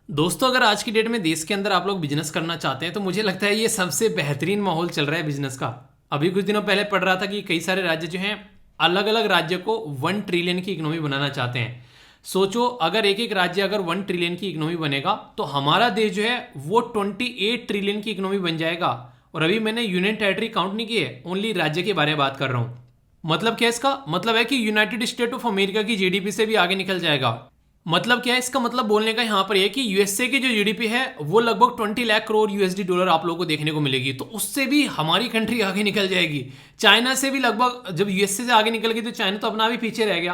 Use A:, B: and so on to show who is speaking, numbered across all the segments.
A: दोस्तों, अगर आज की डेट में देश के अंदर आप लोग बिजनेस करना चाहते हैं तो मुझे लगता है ये सबसे बेहतरीन माहौल चल रहा है बिजनेस का। अभी कुछ दिनों पहले पढ़ रहा था कि कई सारे राज्य जो हैं अलग अलग राज्य को 1 ट्रिलियन की इकोनॉमी बनाना चाहते हैं। सोचो, अगर एक एक राज्य अगर 1 ट्रिलियन की इकोनॉमी बनेगा तो हमारा देश जो है वो 28 ट्रिलियन की इकोनॉमी बन जाएगा। और अभी मैंने यूनियन टेरिटरी काउंट नहीं की है, ओनली राज्य के बारे में बात कर रहा हूँ। मतलब क्या है इसका मतलब है कि यूनाइटेड स्टेट ऑफ अमेरिका की जीडीपी से भी आगे निकल जाएगा। मतलब क्या है इसका मतलब बोलने का यहाँ पर यह कि यूएसए की जो जीडीपी है वो लगभग 20 लाख करोड़ यूएसडी डॉलर आप लोगों को देखने को मिलेगी, तो उससे भी हमारी कंट्री आगे निकल जाएगी। चाइना से भी लगभग, जब यूएसए से आगे निकल गई तो चाइना तो अपना भी पीछे रह गया।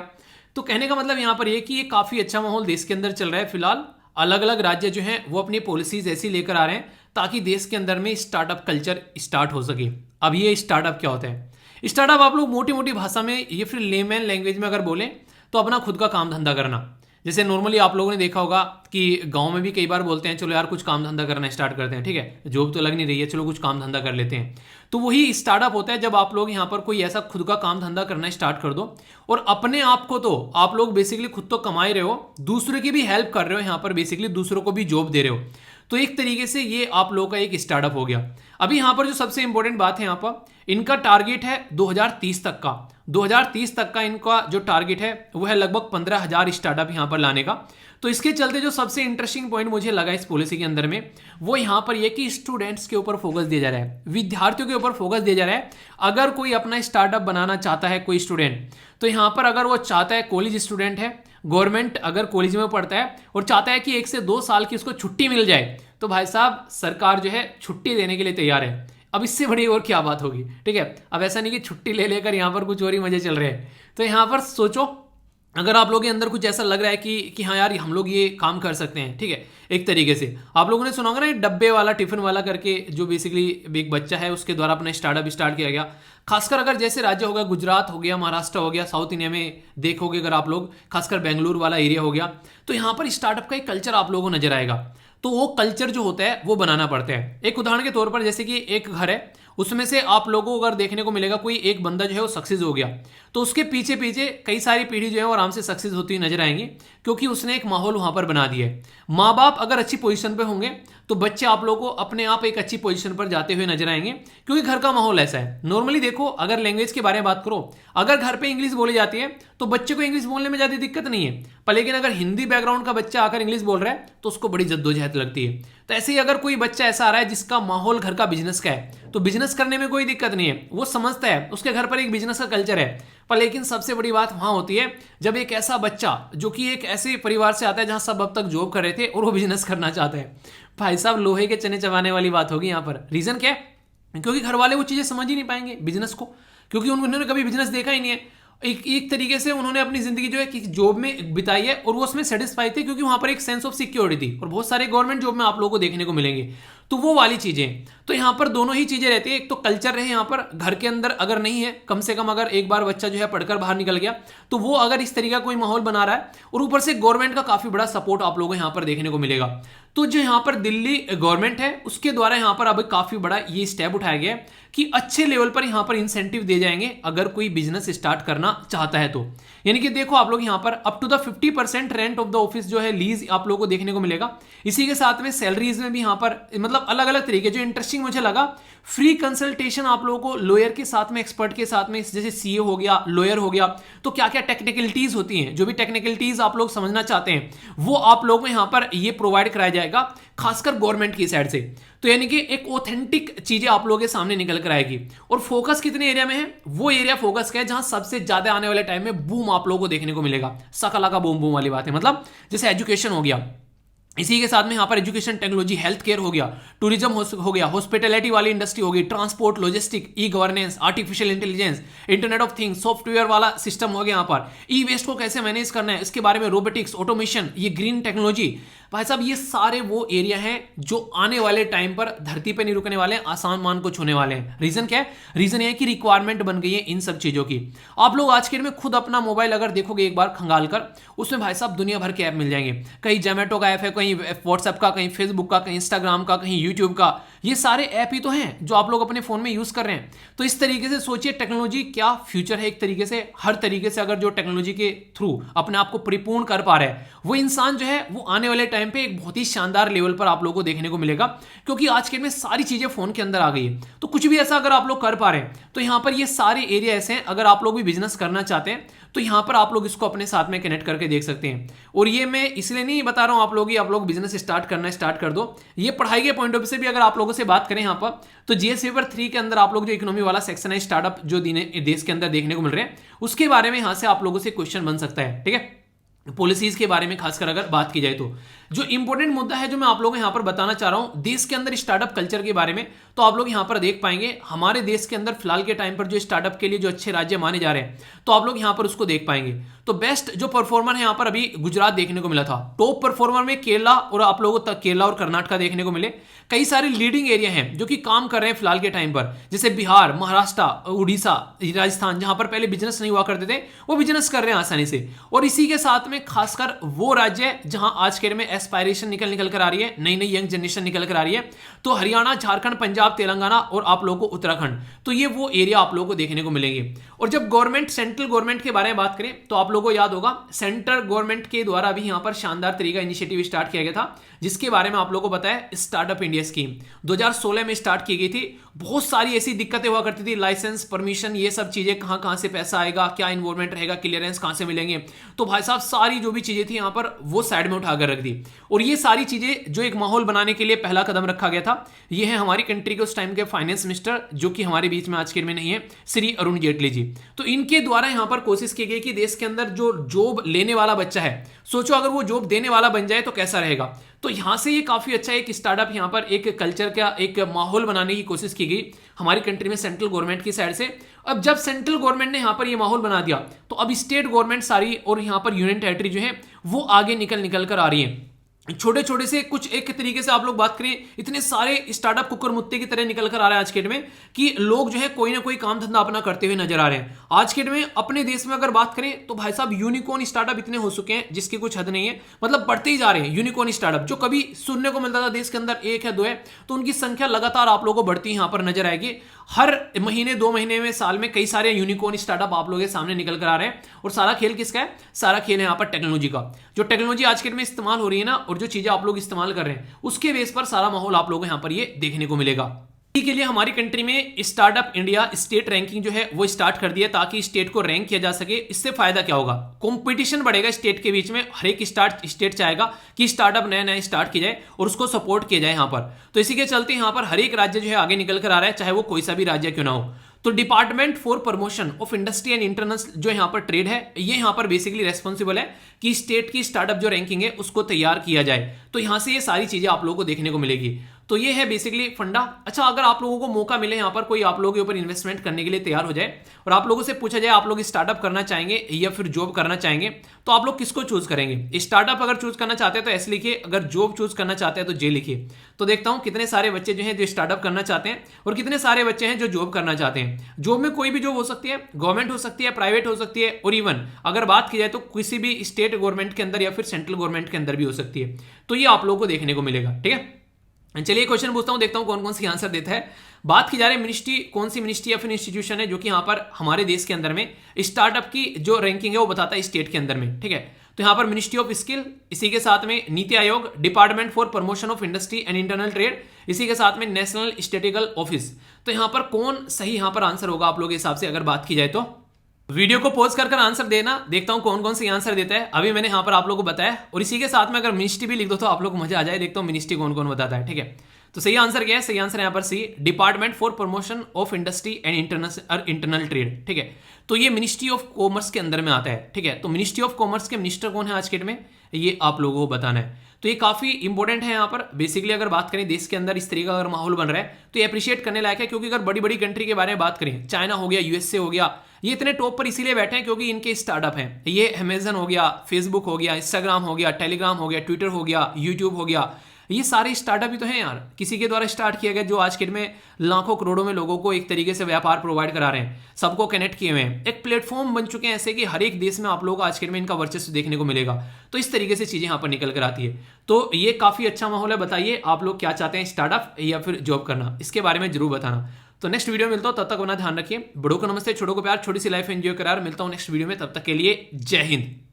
A: तो कहने का मतलब यहाँ पर यह कि ये काफ़ी अच्छा माहौल देश के अंदर चल रहा है फिलहाल। अलग अलग राज्य जो हैं वो अपनी पॉलिसीज ऐसी लेकर आ रहे हैं ताकि देश के अंदर में स्टार्टअप कल्चर स्टार्ट हो सके। अब ये स्टार्टअप क्या होता है? स्टार्टअप आप लोग मोटी मोटी भाषा में या फिर लेमैन लैंग्वेज में अगर बोलें तो अपना खुद का काम धंधा करना। जैसे नॉर्मली आप लोगों ने देखा होगा कि गांव में भी कई बार बोलते हैं चलो यार कुछ काम धंधा करना स्टार्ट करते हैं, ठीक है, जॉब तो लग नहीं रही है, चलो कुछ काम धंधा कर लेते हैं। तो वही स्टार्टअप होता है जब आप लोग यहाँ पर कोई ऐसा खुद का काम धंधा करना स्टार्ट कर दो और अपने आप को तो आप लोग बेसिकली खुद तो कमा ही रहे हो, दूसरे की भी हेल्प कर रहे हो, यहाँ पर बेसिकली दूसरों को भी जॉब दे रहे हो। तो एक तरीके से ये आप लोगों का एक स्टार्टअप हो गया। अभी यहाँ पर जो सबसे इंपॉर्टेंट बात है, यहाँ पर इनका टारगेट है 2030 तक का। 2030 तक का इनका जो टारगेट है वो है लगभग 15,000 स्टार्टअप यहाँ पर लाने का। तो इसके चलते जो सबसे इंटरेस्टिंग पॉइंट मुझे लगा इस पॉलिसी के अंदर में वो यहाँ पर यह कि स्टूडेंट्स के ऊपर फोकस दिया जा रहा है, विद्यार्थियों के ऊपर फोकस दिया जा रहा है। अगर कोई अपना स्टार्टअप बनाना चाहता है कोई स्टूडेंट, तो यहाँ पर अगर वो चाहता है, कॉलेज स्टूडेंट है, गवर्नमेंट अगर कॉलेज में पढ़ता है और चाहता है कि 1 से 2 साल की उसको छुट्टी मिल जाए, तो भाई साहब सरकार जो है छुट्टी देने के लिए तैयार है। अब इससे बड़ी और क्या बात होगी, ठीक है। अब ऐसा नहीं कि छुट्टी ले लेकर यहाँ पर कुछ और ही मजे चल रहे हैं। तो यहाँ पर सोचो, अगर आप लोगों के अंदर कुछ ऐसा लग रहा है कि हाँ यार हम लोग ये काम कर सकते हैं, ठीक है। एक तरीके से आप लोगों ने सुना होगा ना डब्बे वाला टिफिन वाला करके, जो बेसिकली एक बच्चा है उसके द्वारा अपना स्टार्टअप स्टार्ट किया गया। खासकर अगर जैसे राज्य होगा, गुजरात हो गया, महाराष्ट्र हो गया, साउथ इंडिया में देखोगे अगर आप लोग, खासकर बेंगलुरु वाला एरिया हो गया, तो यहाँ पर स्टार्टअप का एक कल्चर आप लोगों को नजर आएगा। तो वो कल्चर जो होता है वो बनाना पड़ता है। एक उदाहरण के तौर पर जैसे कि एक घर है, उसमें से आप लोगों को अगर देखने को मिलेगा कोई एक बंदा जो है वो सक्सेस हो गया, तो उसके पीछे पीछे कई सारी पीढ़ी जो है वो आराम से सक्सेस होती हुई नजर आएंगी, क्योंकि उसने एक माहौल वहां पर बना दिया है। माँ बाप अगर अच्छी पोजीशन पे होंगे तो बच्चे आप लोगों को अपने आप एक अच्छी पोजीशन पर जाते हुए नजर आएंगे, क्योंकि घर का माहौल ऐसा है। नॉर्मली देखो, अगर लैंग्वेज के बारे में बात करो, अगर घर पे इंग्लिश बोली जाती है तो बच्चे को इंग्लिश बोलने में ज्यादा दिक्कत नहीं है, पर लेकिन अगर हिंदी बैकग्राउंड का बच्चा आकर इंग्लिश बोल रहा है तो उसको बड़ी जद्दोजहद लगती है। तो ऐसे ही अगर कोई बच्चा ऐसा आ रहा है जिसका माहौल घर का बिजनेस का है, तो बिजनेस करने में कोई दिक्कत नहीं है, वो समझता है उसके घर पर एक बिजनेस का कल्चर है। पर लेकिन सबसे बड़ी बात वहां होती है जब एक ऐसा बच्चा जो कि एक ऐसे परिवार से आता है जहां सब अब तक जॉब कर रहे थे और वो बिजनेस करना चाहता है, भाई साहब लोहे के चने चबाने वाली बात होगी यहाँ पर। रीजन क्या है? क्योंकि घर वाले वो चीजें समझ ही नहीं पाएंगे बिजनेस को, क्योंकि उन्होंने कभी बिजनेस देखा ही नहीं है। एक तरीके से उन्होंने अपनी जिंदगी जो है कि जॉब में बिताई है और वो उसमें सेटिस्फाई थे, क्योंकि वहां पर एक सेंस ऑफ सिक्योरिटी थी, और बहुत सारे गवर्नमेंट जॉब में आप लोगों को देखने को मिलेंगे। तो वो वाली चीजें, तो यहाँ पर दोनों ही चीजें रहती है। एक तो कल्चर रहे यहाँ पर घर के अंदर, अगर नहीं है कम से कम अगर एक बार बच्चा जो है पढ़कर बाहर निकल गया तो वो अगर इस तरीके का कोई माहौल बना रहा है, और ऊपर से गवर्नमेंट का काफी बड़ा सपोर्ट आप लोगों को यहाँ पर देखने को मिलेगा। तो जो यहाँ पर दिल्ली गवर्नमेंट है उसके द्वारा यहाँ पर अब काफी बड़ा ये स्टेप उठाया गया है कि अच्छे लेवल पर यहाँ पर इंसेंटिव दिए जाएंगे अगर कोई बिजनेस स्टार्ट करना चाहता है तो। यानी कि देखो आप लोग यहाँ पर up to the 50% rent of the office जो है लीज आप लोगों को देखने को मिलेगा। इसी के साथ में सैलरीज में भी यहाँ पर मतलब अलग अलग तरीके, जो इंटरेस्टिंग मुझे लगा, फ्री कंसल्टेशन आप लोगों को लॉयर के साथ में, एक्सपर्ट के साथ में, जैसे सीए हो गया, लॉयर हो गया, तो क्या क्या टेक्निकलिटीज होती हैं, जो भी टेक्निकलिटीज आप लोग समझना चाहते हैं वो आप लोगों को यहाँ पर ये प्रोवाइड कराया जाएगा, खासकर गवर्नमेंट की साइड से। तो यानी कि एक ऑथेंटिक चीजें आप लोगों के सामने निकल कर आएगी। और फोकस कितने एरिया में है? वो एरिया फोकस का है जहां सबसे ज्यादा आने वाले टाइम में बूम आप लोगों को देखने को मिलेगा। सकला का बूम बूम वाली बात है, मतलब जैसे एजुकेशन हो गया, इसी के साथ में यहाँ पर एजुकेशन, टेक्नोलॉजी, हेल्थ केयर हो गया, टूरिज्म हो गया, हॉस्पिटैलिटी वाली इंडस्ट्री हो गई, transport, logistic, e governance, artificial intelligence, internet of things, software वाला सिस्टम हो गया। यहाँ पर ई वेस्ट को कैसे मैनेज करना है इसके बारे में, रोबोटिक्स, ऑटोमेशन, ये ग्रीन टेक्नोलॉजी, भाई साहब ये सारे वो एरिया हैं जो आने वाले टाइम पर धरती पे नहीं रुकने वाले हैं, आसमान को छूने वाले हैं। रीजन क्या है? रीजन ये है कि रिक्वायरमेंट बन गई है इन सब चीजों की। आप लोग आज के दिन में खुद अपना मोबाइल अगर देखोगे एक बार खंगाल कर, उसमें भाई साहब दुनिया भर के ऐप मिल जाएंगे। कहीं जोमेटो का ऐप है, कोई कहीं व्हाट्सएप का, कहीं फेसबुक का, कहीं इंस्टाग्राम का, कहीं यूट्यूब का, ये सारे ऐप ही तो हैं जो आप लोग अपने फोन में यूज कर रहे हैं। तो इस तरीके से सोचिए टेक्नोलॉजी क्या फ्यूचर है। एक तरीके से हर तरीके से अगर जो टेक्नोलॉजी के थ्रू अपने आप को परिपूर्ण कर पा रहा है वो इंसान जो है वो आने वाले टाइम पे एक बहुत ही शानदार लेवल पर आप लोगों को देखने को मिलेगा, क्योंकि आज के में सारी चीजें फोन के अंदर आ गई है। तो कुछ भी ऐसा अगर आप लोग कर पा रहे हैं तो यहां पर ये सारे एरिया ऐसे हैं, अगर आप लोग भी बिजनेस करना चाहते हैं तो यहां पर आप लोग इसको अपने साथ में कनेक्ट करके देख सकते हैं। और ये मैं इसलिए नहीं बता रहा हूं आप लोग बिजनेस स्टार्ट करना स्टार्ट कर दो, ये पढ़ाई के पॉइंट ऑफ व्यू से भी अगर आप लोगों से बात करें यहां पर, तो जीएस पेपर 3 के अंदर आप लोग जो इकोनॉमी वाला सेक्शन है स्टार्टअप जो देश के अंदर देखने को मिल रहे हैं उसके बारे में यहां से आप लोगों से क्वेश्चन बन सकता है। ठीक है, पॉलिसीज के बारे में खासकर अगर बात की जाए तो जो इंपॉर्टेंट मुद्दा है जो मैं आप लोगों को यहां पर बताना चाह रहा हूं देश के अंदर स्टार्टअप कल्चर के बारे में, तो आप लोग यहां पर देख पाएंगे हमारे देश के अंदर फिलहाल के टाइम पर जो स्टार्टअप के लिए जो अच्छे राज्य माने जा रहे हैं तो आप लोग यहां पर उसको देख पाएंगे। तो बेस्ट जो परफॉर्मर है यहां पर अभी गुजरात देखने को मिला था, टॉप परफॉर्मर में केरला और आप लोगों को केरला और कर्नाटका देखने को मिले। कई सारे लीडिंग एरिया हैं जो कि काम कर रहे हैं फिलहाल के टाइम पर, जैसे बिहार, महाराष्ट्र, उड़ीसा, राजस्थान, जहां पर पहले बिजनेस नहीं हुआ करते थे वो बिजनेस कर रहे हैं आसानी से। और इसी के साथ में खासकर वो राज्य जहां आज के में एस्पायरेशन निकल कर आ रही है, नई नई यंग जनरेशन निकल कर आ रही है, तो हरियाणा, झारखंड, पंजाब, तेलंगाना और आप लोगों को उत्तराखंड, तो ये वो एरिया आप लोगों को देखने को मिलेंगे। और जब गवर्नमेंट सेंट्रल गवर्नमेंट के बारे में बात करें तो आप लोगों को याद होगा सेंट्रल गवर्नमेंट के द्वारा भी यहां पर शानदार तरीका इनिशिएटिव स्टार्ट किया गया था, जिसके बारे में आप लोगों को बताया स्टार्टअप इंडिया स्कीम 2016 में स्टार्ट की गई थी। बहुत सारी ऐसी दिक्कतें हुआ करती थी, लाइसेंस, परमिशन, ये सब चीजें, कहां से पैसा आएगा, क्या इन्वॉल्वमेंट रहेगा, क्लियरेंस कहां से मिलेंगे, तो भाई साहब सारी जो भी चीजें थी यहां पर वो साइड में उठाकर रख दी। और ये सारी चीजें जो एक माहौल बनाने के लिए पहला कदम रखा गया था, ये है हमारी कंट्री के उस टाइम के फाइनेंस मिनिस्टर जो कि हमारे बीच में आज के में नहीं है, श्री अरुण जेटली जी। तो इनके द्वारा यहां पर कोशिश की गई कि देश के अंदर जो जॉब लेने वाला बच्चा है, सोचो अगर वो जॉब देने वाला बन जाए तो कैसा रहेगा। तो यहां से ये काफी अच्छा एक स्टार्टअप यहां पर एक कल्चर का एक माहौल बनाने की कोशिश की गई हमारी कंट्री में सेंट्रल गवर्नमेंट की साइड से। अब जब सेंट्रल गवर्नमेंट ने यहां पर ये माहौल बना दिया तो अब स्टेट गवर्नमेंट सारी और यहां पर यूनियन टेरिटरी जो है वो आगे निकल कर आ रही है। छोटे छोटे से कुछ एक तरीके से आप लोग बात करें, इतने सारे स्टार्टअप कुकर मुत्ते की तरह निकल कर आ रहे हैं आज के डेट में कि लोग जो है कोई ना कोई काम धंधा अपना करते हुए नजर आ रहे हैं। आज के डेट में अपने देश में अगर बात करें तो भाई साहब यूनिकॉर्न स्टार्टअप इतने हो चुके हैं जिसकी कुछ हद नहीं है, मतलब बढ़ते ही जा रहे हैं यूनिकॉर्न स्टार्टअप। जो कभी सुनने को मिलता था देश के अंदर एक है दो है, तो उनकी संख्या लगातार आप लोगों को बढ़ती यहां पर नजर आएगी। हर महीने 2 महीने में, साल में कई सारे यूनिकॉर्न स्टार्टअप आप लोगों के सामने निकल कर आ रहे हैं। और सारा खेल किसका है? सारा खेल है यहाँ पर टेक्नोलॉजी का। जो टेक्नोलॉजी आज के डेट में इस्तेमाल हो रही है ना, और जो चीजें आप लोग इस्तेमाल कर रहे हैं उसके बेस पर सारा माहौल आप लोगों को यहाँ पर ये देखने को मिलेगा। के लिए हमारी कंट्री में स्टार्टअप इंडिया स्टेट रैंकिंग जो है वो स्टार्ट कर दिया ताकि स्टेट को रैंक किया जा सके। इससे फायदा क्या होगा? कंपटीशन बढ़ेगा स्टेट के बीच में। हर एक स्टेट चाहेगा कि स्टार्टअप नया नया स्टार्ट किया जाए और उसको सपोर्ट किया जाए यहाँ पर। तो इसी के चलते यहाँ पर हर एक राज्य जो है आगे निकल कर आ रहा है, चाहे वो कोई सा भी राज्य क्यों ना हो। तो department for promotion of industry and internal जो यहाँ पर ट्रेड है, ये यहाँ पर बेसिकली रेस्पॉन्सिबल है कि स्टेट की स्टार्टअप जो रैंकिंग है उसको तैयार किया जाए। तो यहाँ से ये सारी चीजें आप लोगों को देखने को मिलेगी। तो ये है बेसिकली फंडा। अच्छा, अगर आप लोगों को मौका मिले यहाँ पर कोई आप लोगों के ऊपर इन्वेस्टमेंट करने के लिए तैयार हो जाए और आप लोगों से पूछा जाए आप लोग स्टार्टअप करना चाहेंगे या फिर जॉब करना चाहेंगे, तो आप लोग किसको चूज करेंगे? स्टार्टअप अगर चूज करना चाहते हैं तो ऐसे लिखिए, अगर जॉब चूज करना चाहते हैं तो जे लिखिए। तो देखता हूं कितने सारे बच्चे जो हैं जो स्टार्टअप करना चाहते हैं और कितने सारे बच्चे हैं जो जॉब करना चाहते हैं। जॉब में कोई भी जॉब हो सकती है, गवर्नमेंट हो सकती है, प्राइवेट हो सकती है, और इवन अगर बात की जाए तो किसी भी स्टेट गवर्नमेंट के अंदर या फिर सेंट्रल गवर्नमेंट के अंदर भी हो सकती है। तो ये आप लोगों को देखने को मिलेगा। ठीक है, चलिए क्वेश्चन पूछता हूं, देखता हूं कौन कौन सी आंसर देता है। बात की जा रही है मिनिस्ट्री, कौन सी मिनिस्ट्री या फिर इंस्टीट्यूशन है जो कि यहां पर हमारे देश के अंदर में स्टार्टअप की जो रैंकिंग है वो बताता है स्टेट के अंदर में। ठीक है, तो यहां पर मिनिस्ट्री ऑफ स्किल, इसी के साथ में NITI Aayog, department for promotion of industry and internal trade, इसी के साथ में नेशनल स्टैटिस्टिकल ऑफिस। तो यहां पर कौन सही यहां पर आंसर होगा आप लोगों के हिसाब से अगर बात की जाए तो? वीडियो को पॉज कर आंसर देना, देखता हूं कौन कौन सी आंसर देता है। अभी मैंने यहां पर आप लोगों को बताया, और इसी के साथ में अगर मिनिस्ट्री भी लिख दो तो आप लोग को मजा आ जाए। देखता हूं मिनिस्ट्री कौन कौन बताता है। ठीक है, तो सही आंसर क्या है? सही आंसर यहां पर C, department for promotion of industry and internal trade. ठीक है, तो ये मिनिस्ट्री ऑफ कॉमर्स के अंदर में आता है। ठीक है, तो मिनिस्ट्री ऑफ कॉमर्स के मिनिस्टर कौन है आज के डेट में, ये आप लोगों को बताना है। तो ये काफी इंपॉर्टेंट है यहाँ पर। बेसिकली अगर बात करें देश के अंदर इस तरीके का अगर माहौल बन रहा है तो ये अप्रिशिएट करने लायक है, क्योंकि अगर बड़ी बड़ी कंट्री के बारे में बात करें, चाइना हो गया, यूएसए हो गया, ये इतने टॉप पर इसीलिए बैठे हैं क्योंकि इनके स्टार्टअप हैं। ये अमेजन हो गया, फेसबुक हो गया, इंस्टाग्राम हो गया, टेलीग्राम हो गया, ट्विटर हो गया, यूट्यूब हो गया, ये सारे स्टार्टअप ही तो हैं यार, किसी के द्वारा स्टार्ट किया गया, जो आज के डेट में लाखों करोड़ों में लोगों को एक तरीके से व्यापार प्रोवाइड करा रहे हैं, सबको कनेक्ट किए हुए हैं, एक प्लेटफॉर्म बन चुके हैं ऐसे कि हर एक देश में आप लोगों को आज के डेट में इनका वर्चस्व देखने को मिलेगा। तो इस तरीके से चीजें यहाँ पर निकल कर आती है। तो ये काफी अच्छा माहौल है। बताइए आप लोग क्या चाहते हैं, स्टार्टअप या फिर जॉब करना, इसके बारे में जरूर बताना। तो नेक्स्ट वीडियो में मिलता हूं, तब तक अपना ध्यान रखिए। बड़ों को नमस्ते, छोटों को प्यार, छोटी सी लाइफ एंजॉय करार। मिलता हूं नेक्स्ट वीडियो में, तब तक के लिए जय हिंद।